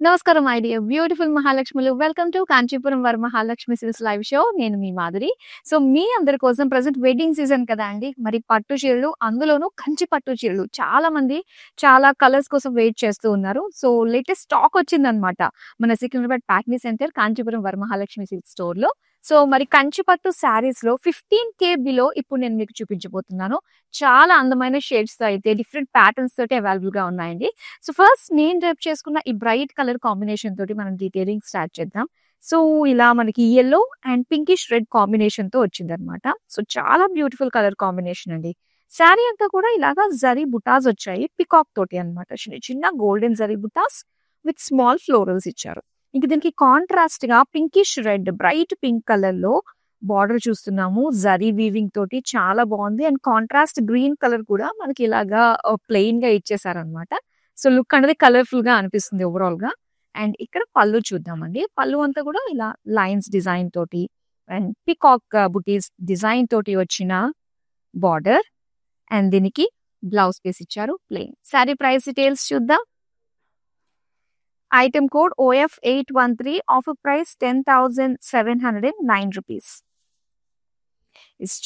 నమస్కారం my dear beautiful మహాలక్ష్ములు. Welcome to Kanchipuram Varamahalakshmi silks live show. నేను మీ మాధురి. సో మీ అందరి కోసం ప్రెజెంట్ వెడ్డింగ్ సీజన్ కదా అండి. మరి పట్టు చీరలు, అందులోనూ కంచి పట్టు చీరలు చాలా మంది చాలా కలర్స్ కోసం వెయిట్ చేస్తూ ఉన్నారు. సో లేటెస్ట్ స్టాక్ వచ్చిందనమాట మన సికింద్రాబాద్ ప్యాక్నీ center Kanchipuram Varamahalakshmi silk store లో. సో మరి కంచి పట్టు శారీస్ లో 15K బిలో ఇప్పుడు నేను మీకు చూపించబోతున్నాను. చాలా అందమైన షేడ్స్ తో అయితే డిఫరెంట్ ప్యాటర్న్స్ తోటి అవైలబుల్ గా ఉన్నాయండి. సో ఫస్ట్ నేను రేపు చేసుకున్న ఈ బ్రైట్ కలర్ కాంబినేషన్ తోటి మనం డీటెయిలింగ్ స్టార్ట్ చేద్దాం. సో ఇలా మనకి yellow and pinkish red combination తో వచ్చిందనమాట. సో చాలా బ్యూటిఫుల్ కలర్ కాంబినేషన్ అండి. శారీ అంతా కూడా ఇలాగా జరీ బుటాస్ వచ్చాయి, పికాక్ తోటి అనమాట. చిన్న చిన్న గోల్డెన్ జరీ బుటాస్ విత్ స్మాల్ ఫ్లోరల్స్ ఇచ్చారు. ఇంక దీనికి కాంట్రాస్ట్ గా pinkish red, bright pink colour లో బార్డర్ చూస్తున్నాము. జరీ వీవింగ్ తోటి చాలా బాగుంది. అండ్ కాంట్రాస్ట్ గ్రీన్ కలర్ కూడా మనకి ఇలాగా ప్లెయిన్ గా ఇచ్చేసారనమాట. సో లుక్ అనేది కలర్ఫుల్ గా అనిపిస్తుంది ఓవరాల్ గా. అండ్ ఇక్కడ పళ్ళు చూద్దామండి. పళ్ళు అంతా కూడా ఇలా లైన్స్ డిజైన్ తోటి అండ్ పికాక్ బుటీస్ డిజైన్ తోటి వచ్చిన బార్డర్. అండ్ దీనికి బ్లౌజ్ పీస్ ఇచ్చారు ప్లెయిన్. శారీ ప్రైస్ డీటెయిల్స్ చూద్దాం. Item code OF813, offer price 10,709 rupees.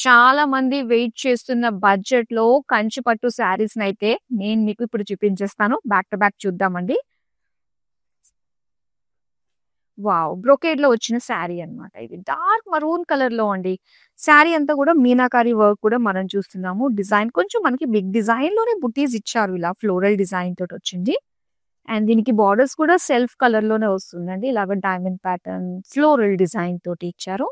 చాలా మంది వెయిట్ చేస్తున్న బడ్జెట్ లో కంచి పట్టు శారీస్ అయితే నేను మీకు ఇప్పుడు చూపించేస్తాను. బ్యాక్ టు బ్యాక్ చూద్దామండి. వావ్, బ్రొకేడ్ లో వచ్చిన శారీ అన్నమాట. ఇది డార్క్ మరూన్ కలర్ లో అండి. శారీ అంతా కూడా మీనాకారి వర్క్ కూడా మనం చూస్తున్నాము. డిజైన్ కొంచెం మనకి బిగ్ డిజైన్ లోనే బుటీస్ ఇచ్చారు, ఇలా ఫ్లోరల్ డిజైన్ తోటి వచ్చింది. అండ్ దీనికి బార్డర్స్ కూడా సెల్ఫ్ కలర్ లోనే వస్తుందండి. ఇలాగ డైమండ్ ప్యాటర్న్ ఫ్లోరల్ డిజైన్ తోటి ఇచ్చారు.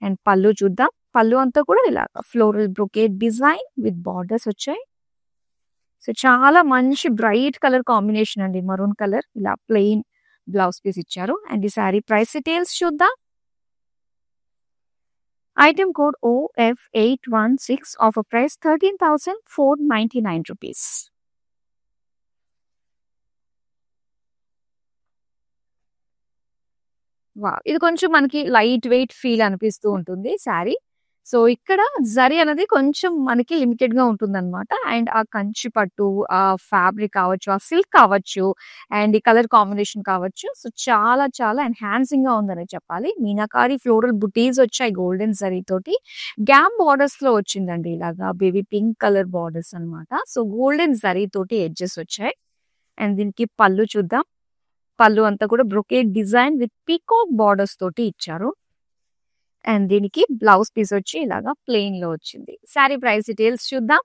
అండ్ పళ్ళు చూద్దాం. పళ్ళు అంతా కూడా ఇలాగ floral brocade design with borders వచ్చాయి. సో చాలా మంచి బ్రైట్ కలర్ కాంబినేషన్ అండి, మరూన్ కలర్. ఇలా ప్లెయిన్ బ్లౌజ్ పీస్ ఇచ్చారు. అండ్ ఈ సారీ ప్రైస్ డీటెయిల్స్ చూద్దాం. Item code OF816, offer price 13,499 rupees. Wow, ఇది కొంచెం మనకి లైట్ వెయిట్ ఫీల్ అనిపిస్తూ ఉంటుంది శారీ. సో ఇక్కడ జరీ అనేది కొంచెం మనకి లిమిటెడ్ గా ఉంటుంది అనమాట. అండ్ ఆ కంచి పట్టు, ఆ ఫ్యాబ్రిక్ కావచ్చు, ఆ సిల్క్ కావచ్చు, అండ్ ఈ కలర్ కాంబినేషన్ కావచ్చు, సో చాలా చాలా ఎన్హాన్సింగ్ గా ఉందని చెప్పాలి. మీనాకారి ఫ్లోరల్ బుటీస్ వచ్చాయి గోల్డెన్ జరీ తోటి. గ్యామ్ బార్డర్స్ లో వచ్చిందండి, ఇలాగా బేబీ పింక్ కలర్ బార్డర్స్ అనమాట. సో గోల్డెన్ జరీ తోటి ఎడ్జెస్ వచ్చాయి. అండ్ దీనికి పళ్ళు చూద్దాం. పళ్ళు అంతా కూడా brocade design with peacock borders తోటి ఇచ్చారు. అండ్ దీనికి బ్లౌజ్ పీస్ వచ్చి ఇలాగా ప్లెయిన్ లో వచ్చింది. శారీ ప్రైస్ డీటెయిల్స్ చూద్దాం.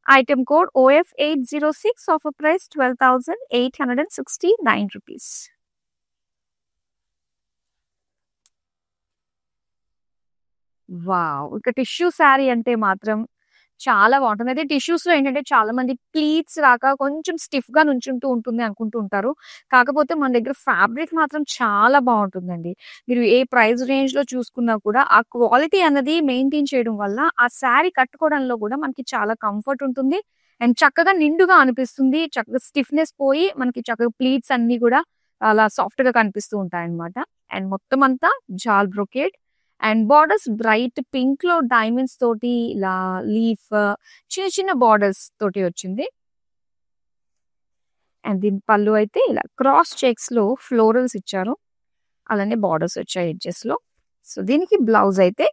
Item code OF806, offer price 12,869 rupees. Wow, ఇక టిష్యూ శారీ అంటే మాత్రం చాలా బాగుంటుంది. అయితే టిష్యూస్ లో ఏంటంటే చాలా మంది ప్లీట్స్ రాక కొంచెం స్టిఫ్ గా నుంచుంటూ ఉంటుంది అనుకుంటూ ఉంటారు. కాకపోతే మన దగ్గర ఫ్యాబ్రిక్ మాత్రం చాలా బాగుంటుందండి. మీరు ఏ ప్రైస్ రేంజ్ లో చూసుకున్నా కూడా ఆ క్వాలిటీ అన్నది మెయింటైన్ చేయడం వల్ల ఆ శారీ కట్టుకోవడంలో కూడా మనకి చాలా కంఫర్ట్ ఉంటుంది. అండ్ చక్కగా నిండుగా అనిపిస్తుంది. చక్కగా స్టిఫ్నెస్ పోయి మనకి చక్కగా ప్లీట్స్ అన్ని కూడా అలా సాఫ్ట్ గా కనిపిస్తూ ఉంటాయి అనమాట. అండ్ మొత్తం అంతా జాల్ brocade and borders bright pink లో డైమండ్స్ తోటి ఇలా లీఫ్ చిన్న చిన్న బార్డర్స్ తోటి వచ్చింది. అండ్ దీని పళ్ళు అయితే ఇలా క్రాస్ చెక్స్ లో ఫ్లోరల్స్ ఇచ్చారు. అలానే బార్డర్స్ వచ్చాయి ఎడ్జెస్ లో. సో దీనికి బ్లౌజ్ అయితే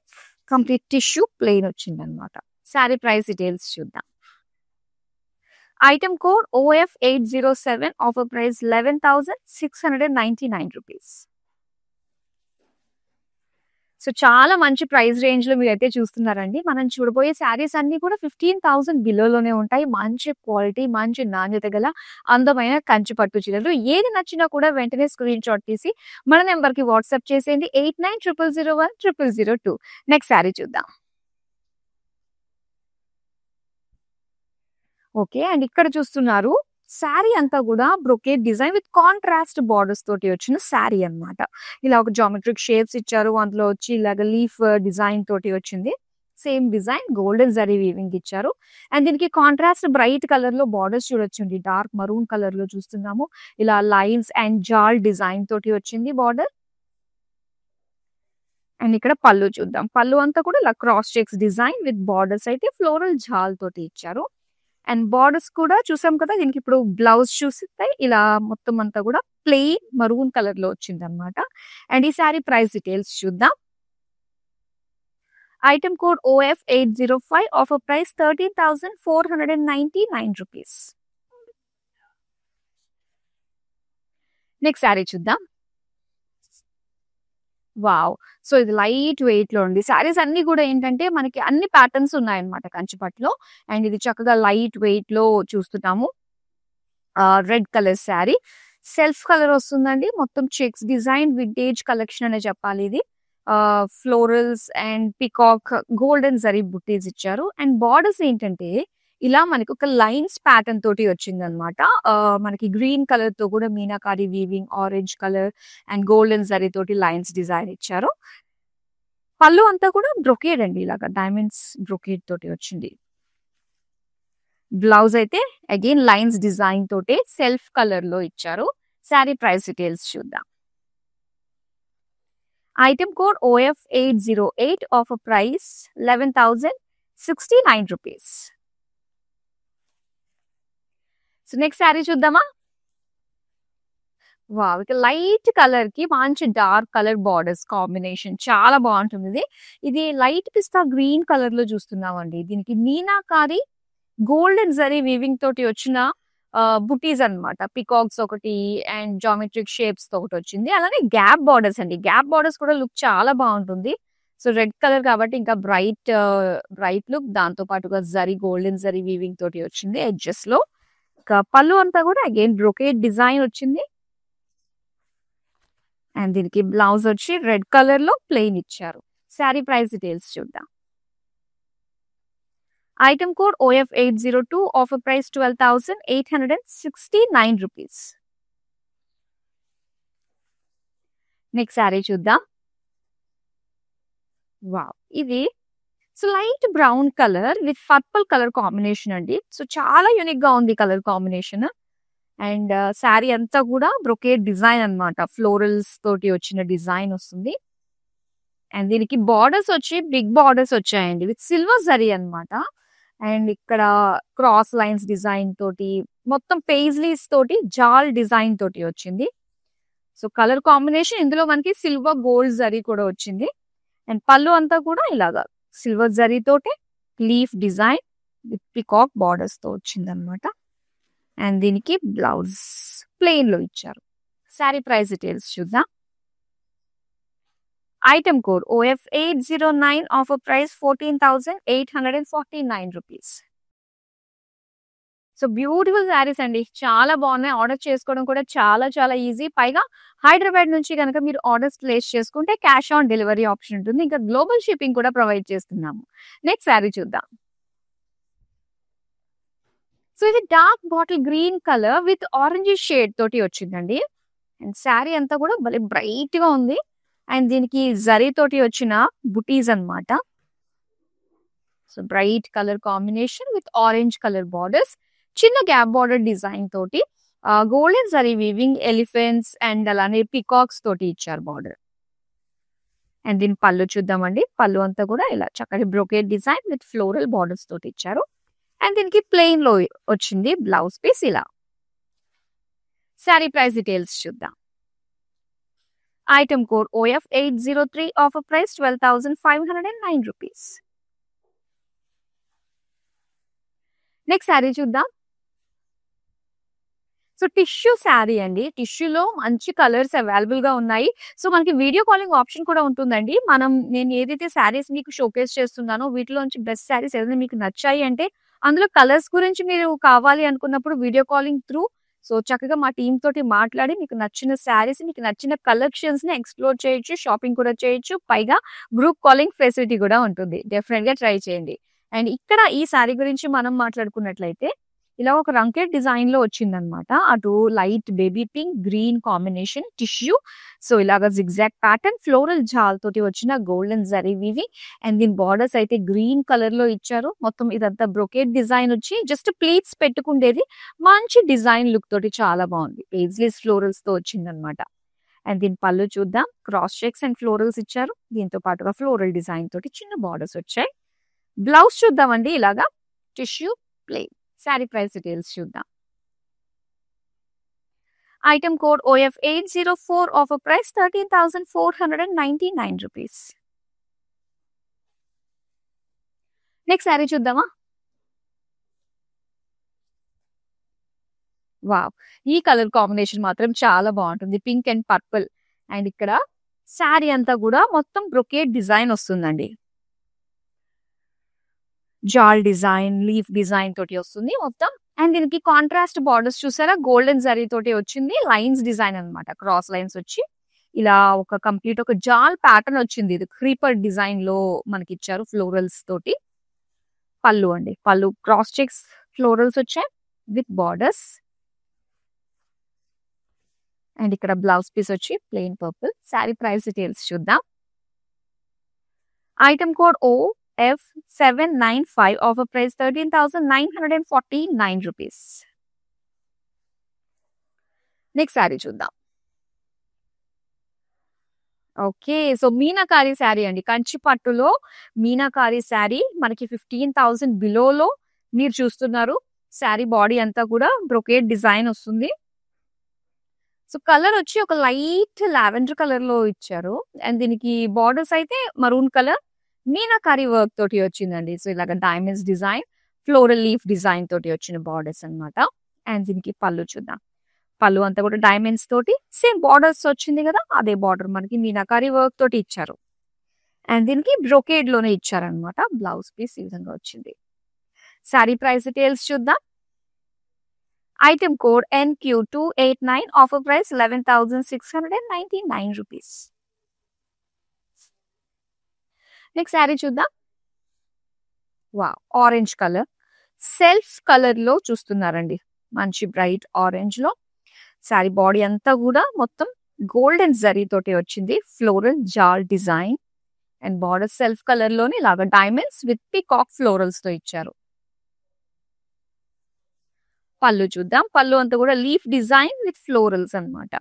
కంప్లీట్ టిష్యూ ప్లెయిన్ వచ్చింది అనమాట. శారీ ప్రైస్ డీటెయిల్స్ చూద్దాం. Item code OF807, offer price 11,699 rupees. So చాలా మంచి ప్రైస్ రేంజ్ లో మీరైతే చూస్తున్నారండి. మనం చూడబోయే శారీస్ అన్ని కూడా 15,000 బిలోలోనే ఉంటాయి. మంచి క్వాలిటీ, మంచి నాణ్యత గల అందమైన కంచి పట్టు చీరలు. ఏది నచ్చినా కూడా వెంటనే స్క్రీన్ షాట్ తీసి మన నెంబర్ కి వాట్సాప్ చేసేయండి. 8900010002. నెక్స్ట్ శారీ చూద్దాం. ఓకే, అండ్ ఇక్కడ చూస్తున్నారు శారీ అంతా కూడా brocade design with contrast borders తోటి వచ్చిన శారీ అన్నమాట. ఇలా ఒక జామెట్రిక్ షేప్స్ ఇచ్చారు. అందులో వచ్చి ఇలాగ లీఫ్ డిజైన్ తోటి వచ్చింది. Same design golden zari weaving ఇచ్చారు. అండ్ దీనికి కాంట్రాస్ట్ బ్రైట్ కలర్ లో బార్డర్స్ చూడొచ్చండి. డార్క్ మరూన్ కలర్ లో చూస్తున్నాము. ఇలా లైన్స్ అండ్ జాల్ డిజైన్ తోటి వచ్చింది బార్డర్. అండ్ ఇక్కడ పళ్ళు చూద్దాం. పళ్ళు అంతా కూడా ఇలా cross checks design with borders అయితే ఫ్లోరల్ జాల్ తోటి ఇచ్చారు. అండ్ బార్డర్స్ కూడా చూసాం కదా, దీనికి ఇప్పుడు బ్లౌజ్ చూస్తే ఇలా మొత్తం అంతా కూడా ప్లెయిన్ మరూన్ కలర్ లో వచ్చింది అనమాట. అండ్ ఈ సారీ ప్రైస్ డీటెయిల్స్ చూద్దాం. Item code OF805, offer price 13,499 rupees. Next sorry చూద్దాం. వావ్! సో ఇది లైట్ వెయిట్ లో ఉంది. సారీస్ అన్ని కూడా ఏంటంటే మనకి అన్ని ప్యాటర్న్స్ ఉన్నాయన్నమాట కంచిపట్టులో. అండ్ ఇది చక్కగా లైట్ వెయిట్ లో చూస్తున్నాము. Red colour sari, self colour వస్తుందండి. మొత్తం చెక్స్ డిజైన్ వింటేజ్ కలెక్షన్ అనే చెప్పాలి ఇది. Florals and peacock golden zari బుట్టీస్ ఇచ్చారు. అండ్ బార్డర్స్ ఏంటంటే ఇలా మనకి ఒక లైన్స్ ప్యాటర్న్ తోటి వచ్చింది అనమాట. మనకి గ్రీన్ కలర్ తో కూడా meenakari weaving, orange colour and golden zari తోటి లైన్స్ డిజైన్ ఇచ్చారు. పళ్ళు అంతా కూడా బ్రొకేడ్ అండి, ఇలాగా డైమండ్స్ బ్రొకేడ్ తోటి వచ్చింది. బ్లౌజ్ అయితే అగైన్ లైన్స్ డిజైన్ తోటి సెల్ఫ్ కలర్ లో ఇచ్చారు. శారీ ప్రైస్ డీటెయిల్స్ చూద్దాం. Item code OF808, offer price 11,069 rupees. So next sari చూద్దామా. వావ్! ఇక లైట్ కలర్ కి మంచి డార్క్ కలర్ బార్డర్స్ కాంబినేషన్ చాలా బాగుంటుంది. ఇది లైట్ పిస్తా గ్రీన్ కలర్ లో చూస్తున్నామండి. దీనికి మీనాకారి గోల్డెన్ జరీ వీవింగ్ తోటి వచ్చిన బుటీస్ అన్నమాట. పికాక్స్ ఒకటి అండ్ జామెట్రిక్ షేప్స్ తో ఒకటి వచ్చింది. అలానే గ్యాప్ బార్డర్స్ అండి. గ్యాప్ బార్డర్స్ కూడా లుక్ చాలా బాగుంటుంది. సో రెడ్ కలర్ కాబట్టి ఇంకా బ్రైట్ లుక్. దాంతో పాటుగా జరీ గోల్డెన్ జరీ వీవింగ్ తోటి వచ్చింది ఎడ్జెస్ లో. పళ్ళు అంతా కూడా అగైన్ బ్రొకేడ్ డిజైన్ వచ్చింది. అండ్ దీనికి బ్లౌజ్ వచ్చి రెడ్ కలర్ లో ప్లెయిన్ ఇచ్చారు. శారీ ప్రైస్ డీటెయిల్స్ చూద్దాం. Item code OF802, offer price 12,869 rupees. Next sari చూద్దాం. వావ్! ఇది so light brown colour with purple colour combination అండి. సో చాలా యూనిక్ గా ఉంది కలర్ కాంబినేషన్. అండ్ శారీ అంతా కూడా బ్రొకేడ్ డిజైన్ అన్నమాట. ఫ్లోరల్స్ తోటి వచ్చిన డిజైన్ వస్తుంది. అండ్ దీనికి బార్డర్స్ వచ్చి బిగ్ బార్డర్స్ వచ్చాయండి విత్ సిల్వర్ జరీ అన్నమాట. అండ్ ఇక్కడ క్రాస్ లైన్స్ డిజైన్ తోటి మొత్తం పేజ్లీస్ తోటి జాల్ డిజైన్ తోటి వచ్చింది. సో కలర్ కాంబినేషన్ ఇందులో మనకి సిల్వర్ గోల్డ్ జరీ కూడా వచ్చింది. అండ్ పళ్ళు అంతా కూడా ఇలాగా సిల్వర్ జరీ తోటి leaf design with peacock borders తో వచ్చింది అనమాట. అండ్ దీనికి బ్లౌజ్ ప్లెయిన్ లో ఇచ్చారు. శారీ ప్రైస్ డీటెయిల్స్ చూద్దాం. Item code OF809, offer price 14,849 rupees. So beautiful saris అండి, చాలా బాగున్నాయి. ఆర్డర్ చేసుకోవడం కూడా చాలా చాలా ఈజీ. పైగా హైదరాబాద్ నుంచి కనుక మీరు ఆర్డర్స్ ప్లేస్ చేసుకుంటే క్యాష్ ఆన్ డెలివరీ ఆప్షన్ ఉంటుంది. ఇంకా గ్లోబల్ షిప్పింగ్ కూడా ప్రొవైడ్ చేస్తున్నాము. నెక్స్ట్ శారీ చూద్దాం. సో ఇది dark bottle green colour with orange shade తోటి వచ్చిందండి. అండ్ శారీ అంతా కూడా భలే బ్రైట్ గా ఉంది. అండ్ దీనికి జరీ తోటి వచ్చిన బుటీస్ అన్నమాట. So bright colour combination with orange colour borders, చిన్న గ్యాప్ బార్డర్ డిజైన్ తోటి golden zari weaving, elephants and అలానే పికాక్స్ తోటి ఇచ్చారు బార్డర్. అండ్ దీని పళ్ళు చూద్దామండి. పళ్ళు అంతా కూడా ఇలా చక్కటి brocade design with floral borders తోటి ఇచ్చారు. అండ్ దీనికి ప్లెయిన్ లో వచ్చింది బ్లౌజ్ పీస్ ఇలా. శారీ ప్రైస్ డీటెయిల్స్ చూద్దాం. Item code OF803, offer price 12,509 rupees. Next sari చూద్దాం. సో టిష్యూ శారీ అండి. టిష్యూలో మంచి కలర్స్ అవైలబుల్ గా ఉన్నాయి. సో మనకి వీడియో కాలింగ్ ఆప్షన్ కూడా ఉంటుందండి. నేను ఏదైతే శారీస్ మీకు షోకేస్ చేస్తున్నానో వీటిలోంచి బెస్ట్ శారీస్ ఏదైనా మీకు నచ్చాయి అంటే అందులో కలర్స్ గురించి మీరు కావాలి అనుకున్నప్పుడు వీడియో కాలింగ్ త్రూ సో చక్కగా మా టీమ్ తోటి మాట్లాడి మీకు నచ్చిన శారీస్, మీకు నచ్చిన కలెక్షన్స్ ని ఎక్స్ప్లోర్ చేయొచ్చు, షాపింగ్ కూడా చేయొచ్చు. పైగా గ్రూప్ కాలింగ్ ఫెసిలిటీ కూడా ఉంటుంది. డెఫినెట్ గా ట్రై చేయండి. అండ్ ఇక్కడ ఈ శారీ గురించి మనం మాట్లాడుకున్నట్లయితే ఇలా ఒక రంకెట్ డిజైన్ లో వచ్చిందనమాట. అటు light baby pink green combination tissue. So ఇలాగా జిగ్జాగ్ ప్యాటర్న్ ఫ్లోరల్ జాల్ తోటి వచ్చిన గోల్డెన్ జరీ వీవింగ్. అండ్ దీని బార్డర్స్ అయితే గ్రీన్ కలర్ లో ఇచ్చారు. మొత్తం ఇదంతా బ్రొకేట్ డిజైన్ వచ్చి జస్ట్ ప్లీట్స్ పెట్టుకుండేది మంచి డిజైన్ లుక్ తోటి చాలా బాగుంది. పేజ్లీస్ ఫ్లోరల్స్ తో వచ్చిందనమాట. అండ్ దీని పళ్ళు చూద్దాం. క్రాస్ చెక్స్ అండ్ ఫ్లోరల్స్ ఇచ్చారు. దీంతో పాటుగా ఫ్లోరల్ డిజైన్ తోటి చిన్న బార్డర్స్ వచ్చాయి. బ్లౌజ్ చూద్దామండి. ఇలాగా tissue plain. Sari price details చూద్దాం. Item code OF804, offer price 13,499 rupees. Next sari చూద్దామా? వావ్! ఈ కలర్ కాంబినేషన్ మాత్రం చాలా బాగుంటుంది. Pink and purple. అండ్ ఇక్కడ శారీ అంతా కూడా మొత్తం బ్రొకేడ్ డిజైన్ వస్తుందండి. జాల్ డిజైన్, లీఫ్ డిజైన్ తోటి వస్తుంది మొత్తం. అండ్ దీనికి కాంట్రాస్ట్ బార్డర్స్ చూసారా, గోల్డెన్ జరీ తోటి వచ్చింది. లైన్స్ డిజైన్ అన్నమాట, క్రాస్ లైన్స్ వచ్చి ఇలా ఒక కంప్లీట్ ఒక జాల్ ప్యాటర్న్ వచ్చింది. ఇది క్రీపర్ డిజైన్ లో మనకి ఇచ్చారు ఫ్లోరల్స్ తోటి. పళ్ళు అండి, పళ్ళు క్రాస్ చెక్స్ ఫ్లోరల్స్ వచ్చాయి విత్ బార్డర్స్. అండ్ ఇక్కడ బ్లౌజ్ పీస్ వచ్చి plain purple. Sari price details చూద్దాం. Item code OF795, offer price 13,949 rupees. Next sari చూద్దాం. ఓకే, సో మీనాకారి శారీ అండి. కంచి పట్టులో మీనాకారి శారీ మనకి 15,000 బిలోలో మీరు చూస్తున్నారు. శారీ బాడీ అంతా కూడా బ్రొకేడ్ డిజైన్ వస్తుంది. సో కలర్ వచ్చి ఒక లైట్ లావెండర్ కలర్ లో ఇచ్చారు. అండ్ దీనికి బార్డర్స్ అయితే మరూన్ కలర్ మీనాకారి వర్క్ తోటి వచ్చిందండి. సో ఇలాగ diamonds design, floral leaf design తోటి వచ్చిన బార్డర్స్ అన్నమాట. అండ్ దీనికి పళ్ళు చూద్దాం. పళ్ళు అంతా కూడా డైమండ్స్ తోటి సేమ్ బార్డర్స్ వచ్చింది కదా, అదే బార్డర్ మనకి మీనాకారి వర్క్ తోటి ఇచ్చారు. అండ్ దీనికి బ్రొకేడ్ లోనే ఇచ్చారనమాట. బ్లౌజ్ పీస్ ఈ విధంగా వచ్చింది. శారీ ప్రైస్ డీటెయిల్స్ చూద్దాం. Item code NQ289, offer price 11,699 rupees. Next sari చూద్దాం. Wow, orange colour, self colour లో చూస్తున్నారండి. మంచి బ్రైట్ ఆరెంజ్ లో శారీ బాడీ అంతా కూడా మొత్తం గోల్డెన్ జరీ తోటి వచ్చింది. ఫ్లోరల్ జాల్ design and border self colour లోని ఇలాగా డైమండ్స్ విత్ పీకాక్ ఫ్లోరల్స్ తో ఇచ్చారు. పళ్ళు చూద్దాం. పళ్ళు అంతా కూడా లీఫ్ డిజైన్ విత్ ఫ్లోరల్స్ అన్నమాట.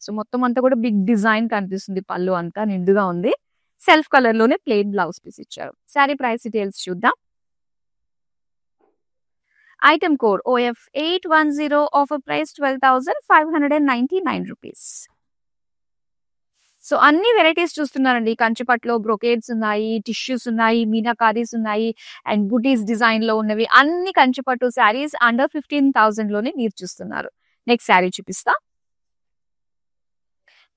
సో మొత్తం అంతా కూడా బిగ్ డిజైన్ కనిపిస్తుంది. పళ్ళు అంతా నిండుగా ఉంది. సెల్ఫ్ కలర్ లోనే ప్లెయిన్ బ్లౌజ్ పీస్ ఇచ్చారు. శారీ ప్రైస్ డీటెయిల్స్ చూద్దాం. Item code OF810, offer price 12,599 rupees. So అన్ని వెరైటీస్ చూస్తున్నారండి. కంచిపట్లో బ్రొకేడ్స్ ఉన్నాయి, టిష్యూస్ ఉన్నాయి, మీనాకారీస్ ఉన్నాయి, అండ్ బుటీస్ డిజైన్ లో ఉన్నవి అన్ని కంచిపట్టు శారీస్ అండర్ 15,000 లోనే మీరు చూస్తున్నారు. నెక్స్ట్ శారీ చూపిస్తా.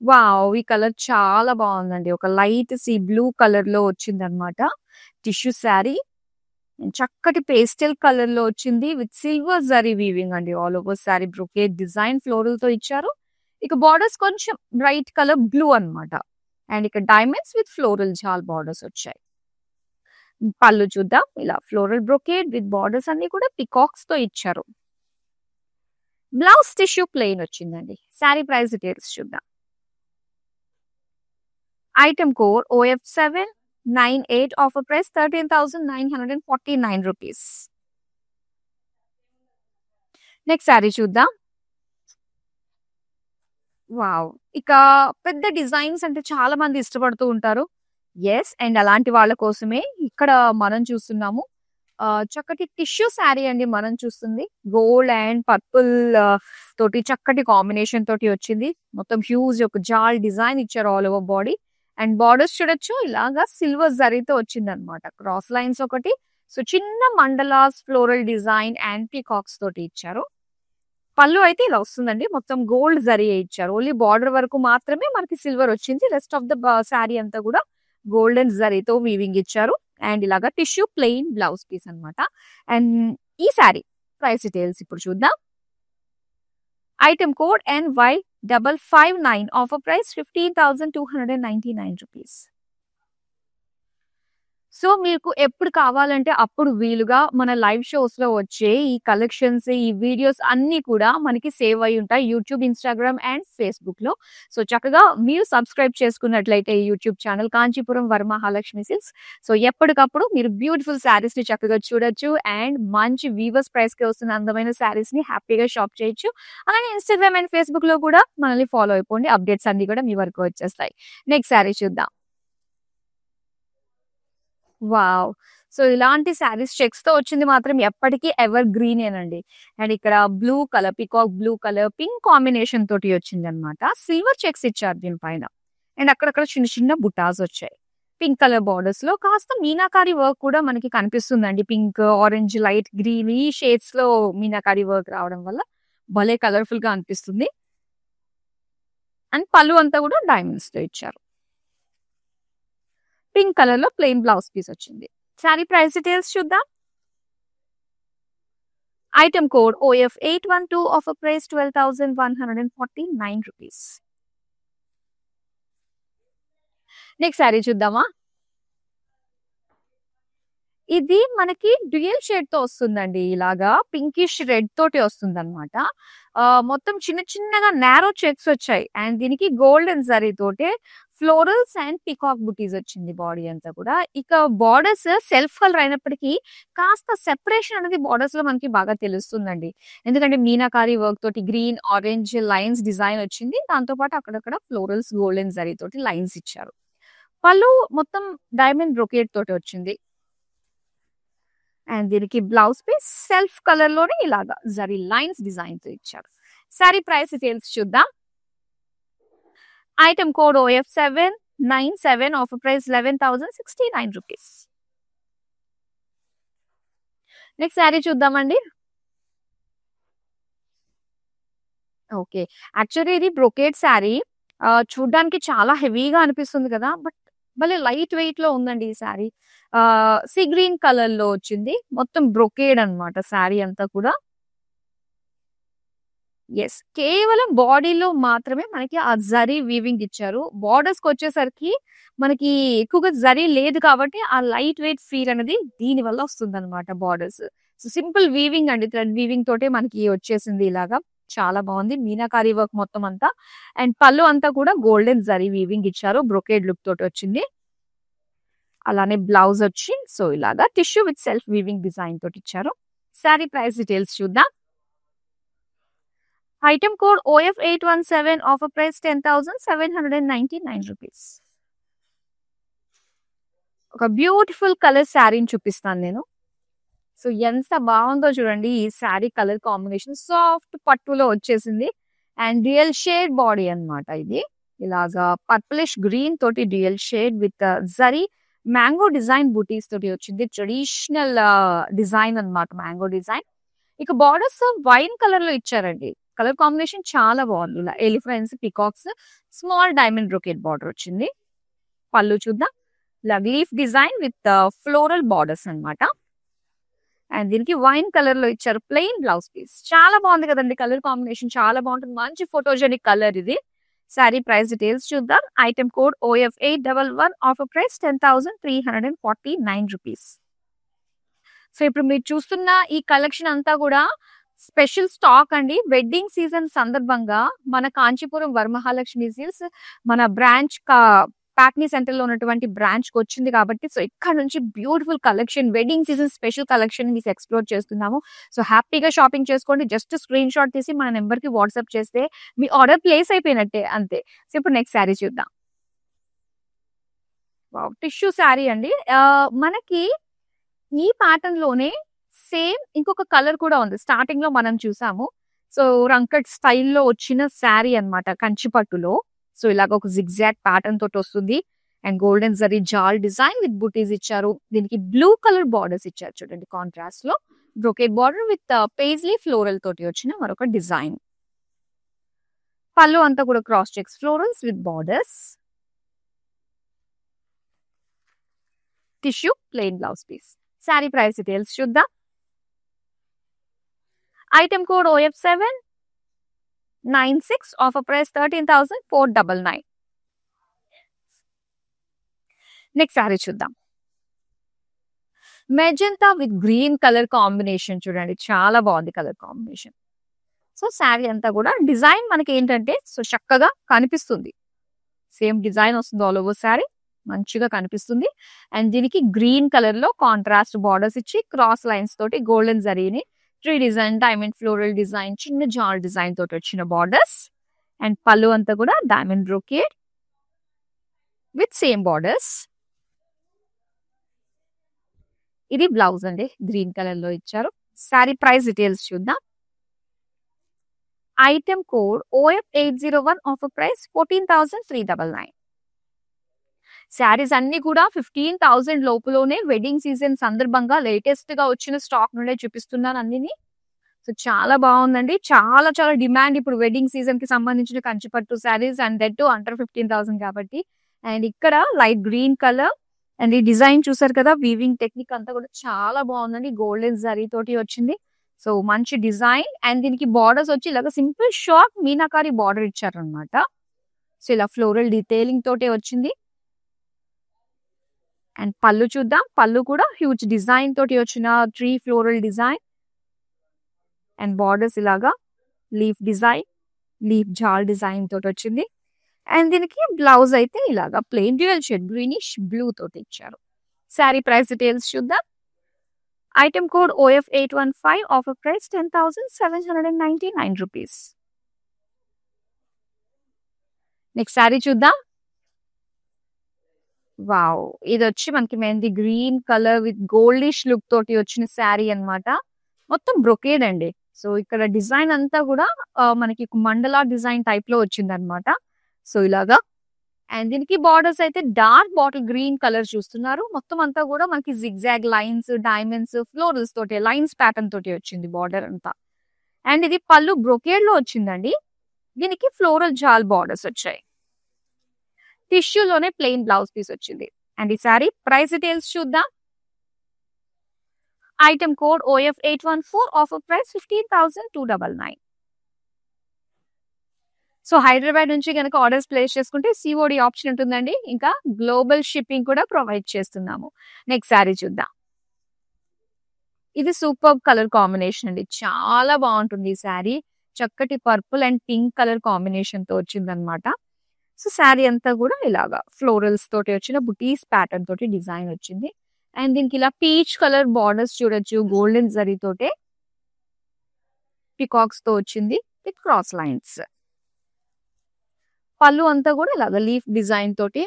వావ్, ఈ కలర్ చాలా బాగుందండి. ఒక లైట్ సీ బ్లూ కలర్ లో వచ్చింది అనమాట. టిష్యూ శారీ చక్కటి పేస్టల్ కలర్ లో వచ్చింది విత్ సిల్వర్ జరీ వీవింగ్ అండి. All over sari brocade design floral తో ఇచ్చారు. ఇక బార్డర్స్ కొంచెం బ్రైట్ కలర్ బ్లూ అన్నమాట. అండ్ ఇక్కడ డైమండ్స్ విత్ ఫ్లోరల్ జాల్ బార్డర్స్ వచ్చాయి. పళ్ళు చూద్దాం. ఇలా ఫ్లోరల్ బ్రొకేడ్ విత్ బార్డర్స్ అన్ని కూడా పికాక్స్ తో ఇచ్చారు. బ్లౌజ్ టిష్యూ ప్లెయిన్ వచ్చిందండి. శారీ ప్రైస్ డీటెయిల్స్ చూద్దాం. Item code OF798, offer price 13,949 rupees. Next sari చూద్దాం. వావ్, ఇక పెద్ద డిజైన్స్ అంటే చాలా మంది ఇష్టపడుతూ ఉంటారు. ఎస్, అండ్ అలాంటి వాళ్ళ కోసమే ఇక్కడ మనం చూస్తున్నాము. చక్కటి టిష్యూ శారీ అండి మనం చూస్తుంది. గోల్డ్ అండ్ పర్పుల్ తోటి చక్కటి కాంబినేషన్ తోటి వచ్చింది. మొత్తం హ్యూజ్ ఒక జాల్ డిజైన్ ఇచ్చారు all over body. And borders చూడొచ్చు, ఇలాగా సిల్వర్ జరీతో వచ్చింది అనమాట. క్రాస్ లైన్స్ ఒకటి, సో చిన్న మండలాస్ ఫ్లోరల్ డిజైన్ అండ్ పీకాక్స్ తోటి ఇచ్చారు. పళ్ళు అయితే ఇలా వస్తుందండి. మొత్తం గోల్డ్ జరీ ఇచ్చారు. ఓన్లీ బార్డర్ వరకు మాత్రమే మనకి సిల్వర్ వచ్చింది. రెస్ట్ ఆఫ్ ద శారీ అంతా కూడా గోల్డెన్ జరీతో వీవింగ్ ఇచ్చారు. అండ్ ఇలాగా టిష్యూ ప్లెయిన్ బ్లౌజ్ పీస్ అన్నమాట. అండ్ ఈ శారీ ప్రైస్ డీటెయిల్స్ ఇప్పుడు చూద్దాం. Item code NY559, offer price 15,299 rupees. So మీకు ఎప్పుడు కావాలంటే అప్పుడు వీలుగా మన లైవ్ షోస్ లో వచ్చే ఈ కలెక్షన్స్, ఈ వీడియోస్ అన్ని కూడా మనకి సేవ్ అయి ఉంటాయి యూట్యూబ్, ఇన్స్టాగ్రామ్ అండ్ ఫేస్బుక్ లో. సో చక్కగా మీరు సబ్స్క్రైబ్ చేసుకున్నట్లయితే ఈ YouTube channel Kanchipuram Varamahalakshmi silks. So ఎప్పటికప్పుడు మీరు బ్యూటిఫుల్ శారీస్ ని చక్కగా చూడొచ్చు అండ్ మంచి వీవర్స్ ప్రైస్ కి వస్తున్న అందమైన శారీస్ ని హ్యాపీగా షాప్ చేయొచ్చు. అలాగే ఇన్స్టాగ్రామ్ అండ్ ఫేస్బుక్ లో కూడా మనల్ని ఫాలో అయిపోండి. అప్డేట్స్ అన్ని కూడా మీ వరకు వచ్చేస్తాయి. నెక్స్ట్ శారీ చూద్దాం. వావ్, సో ఇలాంటి శారీస్ చెక్స్ తో వచ్చింది మాత్రం ఎప్పటికీ ఎవర్ గ్రీన్ ఏనండి. అండ్ ఇక్కడ blue colour, peacock blue colour, pink combination తోటి వచ్చింది అనమాట. సిల్వర్ చెక్స్ ఇచ్చారు దీనిపైన. అండ్ అక్కడక్కడ చిన్న చిన్న బుటాస్ వచ్చాయి. పింక్ కలర్ బార్డర్స్ లో కాస్త మీనాకారి వర్క్ కూడా మనకి కనిపిస్తుందండి. పింక్, ఆరెంజ్, లైట్ గ్రీన్ ఈ షేడ్స్ లో మీనాకారి వర్క్ రావడం వల్ల భలే కలర్ఫుల్ గా అనిపిస్తుంది. అండ్ పళ్ళు అంతా కూడా డైమండ్స్ తో ఇచ్చారు. పింక్ కలర్ లో ప్లెయిన్ బ్లౌజ్ పీస్ వచ్చింది. శారీ ప్రైస్ డీటెయిల్స్ చూద్దాం. Item code OF812, offer price 12,149 rupees. Next sari చూద్దామా. ఇది మనకి డ్యూయల్ షేడ్ తో వస్తుందండి. ఇలాగా పింకిష్ రెడ్ తోటి వస్తుంది అనమాట. మొత్తం చిన్న చిన్నగా నారో చెక్స్ వచ్చాయి. అండ్ దీనికి గోల్డెన్ జరీ తోటి ఫ్లోరల్స్ అండ్ పికాక్ బుటీస్ వచ్చింది బాడీ అంతా కూడా. ఇక బార్డర్స్ సెల్ఫ్ కలర్ అయినప్పటికీ కాస్త సెపరేషన్ అనేది బార్డర్స్ లో మనకి బాగా తెలుస్తుందండి. ఎందుకంటే మీనాకారి వర్క్ తోటి గ్రీన్, ఆరెంజ్ లైన్స్ డిజైన్ వచ్చింది. దాంతో పాటు అక్కడక్కడ ఫ్లోరల్స్ గోల్డెన్ జరీ తోటి లైన్స్ ఇచ్చారు. పళ్ళు మొత్తం డైమండ్ బ్రొకేట్ తోటి వచ్చింది. అండ్ దీనికి బ్లౌజ్ పీస్ సెల్ఫ్ కలర్ లోనే ఇలాగా జరీ లైన్స్ డిజైన్ తో ఇచ్చారు. సారీ ప్రైస్ డీటెయిల్స్ చూద్దాం. Item code OF797, offer price 11,069 rupees. Next sari చూద్దామండి. ఓకే, యాక్చువల్లీ ఇది బ్రొకేట్ శారీ. చూడ్డానికి చాలా హెవీగా అనిపిస్తుంది కదా, బట్ భలే లైట్ వెయిట్ లో ఉందండి ఈ శారీ. సీ గ్రీన్ కలర్ లో వచ్చింది. మొత్తం బ్రొకేడ్ అన్నమాట శారీ అంతా కూడా. ఎస్, కేవలం బాడీలో మాత్రమే మనకి ఆ జరీ వీవింగ్ ఇచ్చారు. బార్డర్స్ కి వచ్చేసరికి మనకి ఎక్కువగా జరీ లేదు కాబట్టి ఆ లైట్ వెయిట్ ఫీల్ అనేది దీని వల్ల వస్తుంది అనమాట. బార్డర్స్ సో సింపుల్ వీవింగ్ అండి, థ్రెడ్ వీవింగ్ తోటే మనకి వచ్చేసింది ఇలాగా. చాలా బాగుంది మీనాకారి వర్క్ మొత్తం అంతా. అండ్ పళ్ళు అంతా కూడా గోల్డెన్ జరీ వీవింగ్ ఇచ్చారు. బ్రొకేడ్ లుక్ తోటి వచ్చింది. అలానే బ్లౌజ్ వచ్చి సో ఇలాగా tissue with self weaving design తోటి ఇచ్చారు. శారీ ప్రైస్ డీటెయిల్స్ చూద్దాం. Item code OF817, offer price 10,799 rupees. ఒక బ్యూటిఫుల్ కలర్ శారీని చూపిస్తాను నేను. సో ఎంత బాగుందో చూడండి ఈ శారీ కలర్ కాంబినేషన్. సాఫ్ట్ పట్టులో వచ్చేసింది. అండ్ రియల్ షేడ్ బాడీ అన్నమాట ఇది. ఇలాగా పర్పులిష్ గ్రీన్ తోటి real shade with zari mango design బూటీస్ తోటి వచ్చింది. ట్రెడిషనల్ డిజైన్ అన్నమాట, మ్యాంగో డిజైన్. ఇక బార్డర్స్ వైన్ కలర్ లో ఇచ్చారండి. కలర్ కాంబినేషన్ చాలా బాగుంది. ఇలా elephants, peacocks, small diamond brocade border వచ్చింది. పళ్ళు చూద్దాం. Leaf design with floral borders అన్నమాట. అండ్ దీనికి వైన్ కలర్ లో ఇచ్చారు. Plain blouse piece. చాలా బాగుంది కదండి కలర్ కాంబినేషన్, చాలా బాగుంటుంది. మంచి ఫోటోజెనిక్ కలర్ ఇది. శారీ ప్రైస్ డీటెయిల్స్ చూద్దాం. Item code OF811, offer price 10,349 rupees. So ఇప్పుడు మీరు చూస్తున్న ఈ కలెక్షన్ అంతా కూడా స్పెషల్ స్టాక్ అండి. వెడ్డింగ్ సీజన్ సందర్భంగా మన కాంచీపురం వరమహాలక్ష్మి సిల్క్స్ మన బ్రాంచ్ ప్యాక్నీ సెంటర్ లో ఉన్నటువంటి బ్రాంచ్ కి వచ్చింది కాబట్టి సో ఇక్కడ నుంచి beautiful collection, wedding season special collection మీకు ఎక్స్ప్లోర్ చేస్తున్నాము. సో హ్యాపీగా షాపింగ్ చేసుకోండి. జస్ట్ స్క్రీన్ షాట్ తీసి మన నెంబర్ కి వాట్సాప్ చేస్తే మీ ఆర్డర్ ప్లేస్ అయిపోయినట్టే, అంతే. సో ఇప్పుడు నెక్స్ట్ శారీ చూద్దాం. టిష్యూ శారీ అండి. మనకి ఈ ప్యాటర్న్ లోనే సేమ్ ఇంకొక కలర్ కూడా ఉంది. స్టార్టింగ్ లో మనం చూసాము. సో రంకట్ స్టైల్లో వచ్చిన శారీ అన్నమాట, కంచిపట్టులో. సో ఇలాగ ఒక జిగ్జాగ్ ప్యాటర్న్ తోటి వస్తుంది. అండ్ గోల్డెన్ జరీ జాల్ డిజైన్ విత్ బుటీస్ ఇచ్చారు. దీనికి బ్లూ కలర్ బార్డర్స్ ఇచ్చారు చూడండి కాంట్రాస్ట్ లో. Brocade border with paisley floral తోటి వచ్చిన మరొక డిజైన్. పళ్ళు అంతా కూడా cross checks florals with borders. Tissue plain blouse piece. Sari price details చూద్దాం. Item code OF796, offer price 13,499. Next sari చూద్దాం. Magenta with green colour combination చూడండి, చాలా బాగుంది కలర్ కాంబినేషన్. సో శారీ అంతా కూడా డిజైన్ మనకి ఏంటంటే సో చక్కగా కనిపిస్తుంది. సేమ్ డిజైన్ వస్తుంది ఆల్ ఓవర్ శారీ, మంచిగా కనిపిస్తుంది. అండ్ దీనికి గ్రీన్ కలర్ లో కాంట్రాస్ట్ బార్డర్స్ ఇచ్చి క్రాస్ లైన్స్ తోటి గోల్డెన్ జరీని tree design, diamond floral design, చిన్న జాల్ డిజైన్ తోటి వచ్చిన బార్డర్స్. అండ్ పళ్ళు అంతా కూడా diamond brocade with same borders. ఇది బ్లౌజ్ అండి, గ్రీన్ కలర్ లో ఇచ్చారు. శారీ ప్రైస్ డీటెయిల్స్ చూద్దాం. Item code OF801, offer price 14,399. Saris అన్ని కూడా 15,000 లోపులోనే వెడ్డింగ్ సీజన్ సందర్భంగా లేటెస్ట్ గా వచ్చిన స్టాక్ నుండే చూపిస్తున్నాను అన్నిని. సో చాలా బాగుందండి, చాలా చాలా డిమాండ్ ఇప్పుడు వెడ్డింగ్ సీజన్ కి సంబంధించిన కంచిపట్టు saris, and that to under 15,000 కాబట్టి. అండ్ ఇక్కడ లైట్ గ్రీన్ కలర్, అండ్ ఈ డిజైన్ చూసారు కదా, వీవింగ్ టెక్నిక్ అంతా కూడా చాలా బాగుందండి. గోల్డెన్ జరీ తోటి వచ్చింది. సో మంచి డిజైన్, అండ్ దీనికి బార్డర్స్ వచ్చి ఇలాగ సింపుల్ షార్ట్ మీనాకారి బార్డర్ ఇచ్చారనమాట. సో ఇలా ఫ్లోరల్ డీటెయిలింగ్ తోటే వచ్చింది. అండ్ పళ్ళు చూద్దాం. పళ్ళు కూడా హ్యూజ్ డిజైన్ తోటి వచ్చిన tree floral design, and borders ఇలాగా లీఫ్ డిజైన్, లీఫ్ జాల్ డిజైన్ తోటి వచ్చింది. అండ్ దీనికి బ్లౌజ్ అయితే ఇలాగా plain dual shade greenish blue తోటి ఇచ్చారు. శారీ ప్రైస్ డీటెయిల్స్ చూద్దాం. Item code OF815, offer price 10,799 rupees. Next sari చూద్దాం. వావ్, ఇది వచ్చి మనకి mehndi green colour with goldish look తోటి వచ్చిన శారీ అన్నమాట. మొత్తం బ్రొకేడ్ అండి. సో ఇక్కడ డిజైన్ అంతా కూడా మనకి మండలా డిజైన్ టైప్ లో వచ్చింది అనమాట. సో ఇలాగా, అండ్ దీనికి బార్డర్స్ అయితే డార్క్ బాటిల్ గ్రీన్ కలర్ చూస్తున్నారు. మొత్తం అంతా కూడా మనకి జిగ్జాగ్ లైన్స్, డైమండ్స్, ఫ్లోరల్స్ తోటి లైన్స్ ప్యాటర్న్ తోటి వచ్చింది బార్డర్ అంతా. అండ్ ఇది పళ్ళు బ్రొకేడ్ లో వచ్చిందండి. దీనికి ఫ్లోరల్ జాల్ బార్డర్స్ వచ్చాయి. టిష్యూలోనే ప్లెయిన్ బ్లౌజ్ పీస్ వచ్చింది. అండ్ ఈ సారీ ప్రైస్ డీటెయిల్స్ చూద్దాం. Item code OF814, offer price 15,299. So Hyderabad నుంచి కనుక ఆర్డర్స్ ప్లేస్ చేసుకుంటే COD ఆప్షన్ ఉంటుందండి. ఇంకా గ్లోబల్ షిప్పింగ్ కూడా ప్రొవైడ్ చేస్తున్నాము. నెక్స్ట్ సారీ చూద్దాం. ఇది సూపర్ కలర్ కాంబినేషన్ అండి, చాలా బాగుంటుంది ఈ శారీ. చక్కటి purple and pink colour combination తో వచ్చిందనమాట. సో శారీ అంతా కూడా ఇలాగా ఫ్లోరల్స్ తోటి వచ్చిన బుటీస్ ప్యాటర్న్ తోటి డిజైన్ వచ్చింది. అండ్ దీనికి ఇలా పీచ్ కలర్ బార్డర్స్ చూడొచ్చు, గోల్డెన్ జరీ తోటే పికాక్స్ తో వచ్చింది విత్ క్రాస్ లైన్స్. పళ్ళు అంతా కూడా ఇలాగా లీఫ్ డిజైన్ తోటి,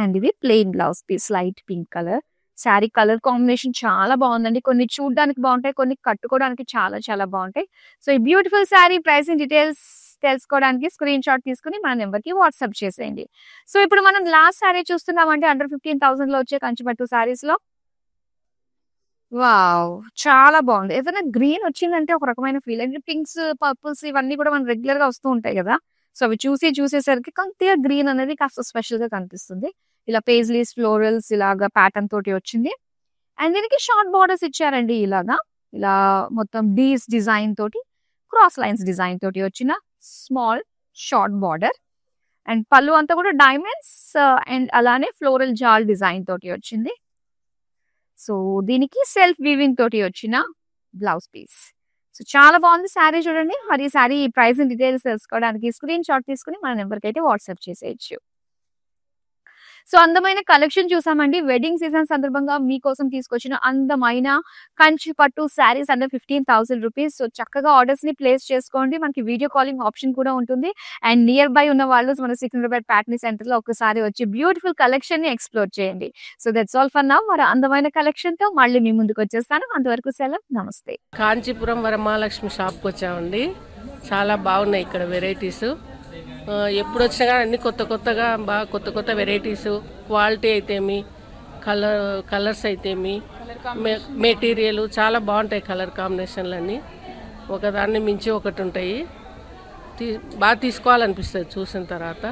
అండ్ ఇది plain blouse piece light pink colour. Sari colour combination చాలా బాగుందండి. కొన్ని చూడడానికి బాగుంటాయి, కొన్ని కట్టుకోవడానికి చాలా చాలా బాగుంటాయి. సో ఈ బ్యూటిఫుల్ శారీ ప్రైసింగ్ డీటెయిల్స్ తెలుసుకోవడానికి స్క్రీన్ షాట్ తీసుకుని మన నెంబర్ కి వాట్సాప్ చేసేయండి. సో ఇప్పుడు మనం లాస్ట్ శారీ చూస్తున్నామంటే అండర్ 15,000 లో వచ్చే కంచిపట్టు శారీస్ లో వావ్, చాలా బాగుంది. ఏదైనా గ్రీన్ వచ్చిందంటే ఒక రకమైన ఫీల్ అండి. పింక్స్, పర్పుల్స్ ఇవన్నీ కూడా మనం రెగ్యులర్ గా వస్తూ ఉంటాయి కదా. సో అవి చూసేసరికి కొద్దిగా గ్రీన్ అనేది కాస్త స్పెషల్ గా కనిపిస్తుంది. ఇలా పేజ్లీస్ ఫ్లోరల్స్ ఇలాగా ప్యాటర్న్ తోటి వచ్చింది. అండ్ దీనికి షార్ట్ బార్డర్స్ ఇచ్చారండి. ఇలాగా ఇలా మొత్తం డీస్ డిజైన్ తోటి, క్రాస్ లైన్స్ డిజైన్ తోటి వచ్చిన స్మాల్ షార్ట్ బార్డర్. అండ్ పళ్ళు అంతా కూడా డైమండ్స్ అండ్ అలానే ఫ్లోరల్ జాల్ డిజైన్ తోటి వచ్చింది. సో దీనికి సెల్ఫ్ వీవింగ్ తోటి వచ్చిన బ్లౌజ్ పీస్. సో చాలా బాగుంది శారీ చూడండి. మరి శారీ ప్రైస్ డీటెయిల్స్ తెలుసుకోవడానికి స్క్రీన్ షాట్ తీసుకుని మన నెంబర్కి అయితే వాట్సాప్ చేసేయచ్చు. సో అందమైన కలెక్షన్ చూసామండి. వెడ్డింగ్ సీజన్ సందర్భంగా మీకోసం తీసుకొచ్చిన అందమైన కంచి పట్టు శారీస్ అండర్ 15,000 రూపీస్. సో చక్కగా ఆర్డర్స్ ని ప్లేస్ చేసుకోండి. మనకి వీడియో కాలింగ్ ఆప్షన్ కూడా ఉంటుంది. అండ్ నియర్ బై ఉన్న వాళ్ళు మన సికింద్రాబాద్ ప్యాట్నీ సెంటర్ లో ఒకసారి వచ్చి బ్యూటిఫుల్ కలెక్షన్ ని ఎక్స్ప్లోర్ చేయండి. So that's all for now. మరి అందమైన కలెక్షన్ తో మళ్ళీ మీ ముందుకు వచ్చేస్తాను. అంతవరకు సెలవు, నమస్తే. కాంచీపురం వరమహాలక్ష్మి షాప్కి వచ్చామండి. చాలా బాగున్నాయి ఇక్కడ వెరైటీస్. ఎప్పుడు వచ్చినా కానీ అన్ని కొత్తగా బాగా కొత్త వెరైటీస్, క్వాలిటీ అయితేమి, కలర్స్ అయితేమి, మెటీరియల్ చాలా బాగుంటాయి. కలర్ కాంబినేషన్లు అన్నీ ఒకదాన్ని మించి ఒకటి ఉంటాయి. బాగా తీసుకోవాలనిపిస్తుంది చూసిన తర్వాత.